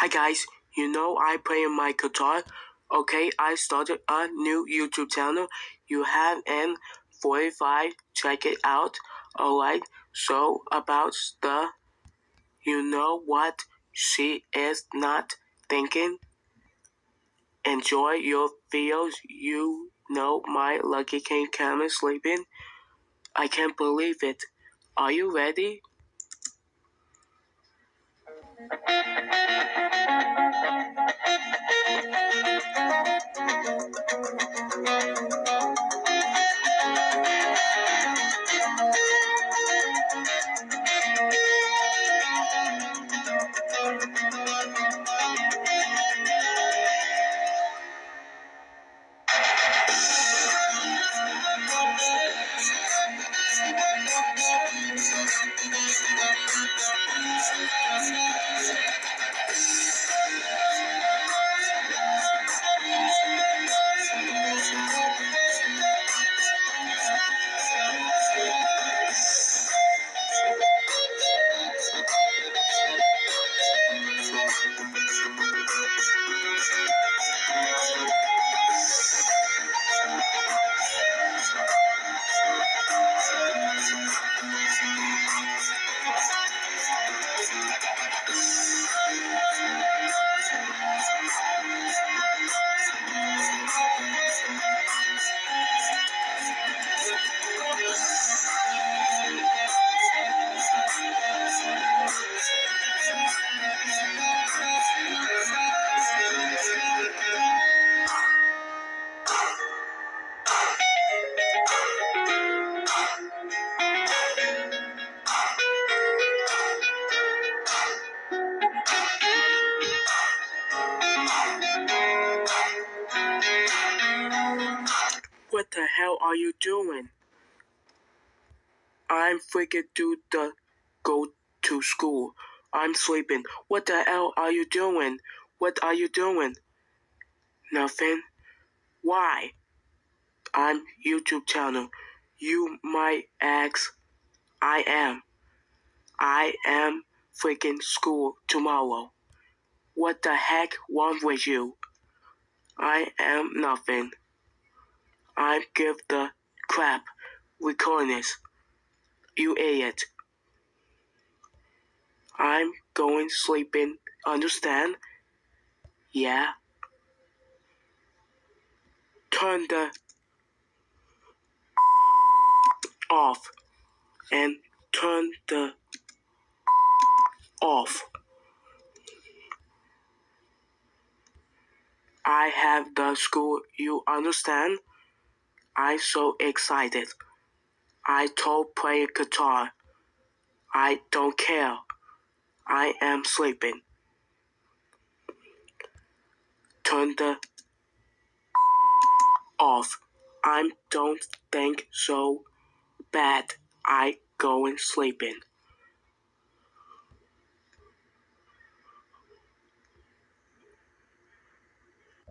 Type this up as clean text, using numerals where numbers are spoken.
Hi guys, I play my guitar. Okay, I started a new YouTube channel. You have an 45, check it out. Alright, so about the what she is not thinking. Enjoy your videos. My Lucky King camera sleeping. I can't believe it. Are you ready? What the hell are you doing? I'm freaking go to school. I'm sleeping. What the hell are you doing? What are you doing? Nothing. Why? I'm YouTube channel. You might ask. I am. I am freaking school tomorrow. What the heck wrong with you? I am nothing. I give the crap recordings. You idiot. I'm going sleeping. Understand? Yeah. Turn the off and turn the off. I have the school, you understand? I'm so excited. I told play guitar. I don't care. I am sleeping. Turn the off. I don't think so bad. I going sleeping.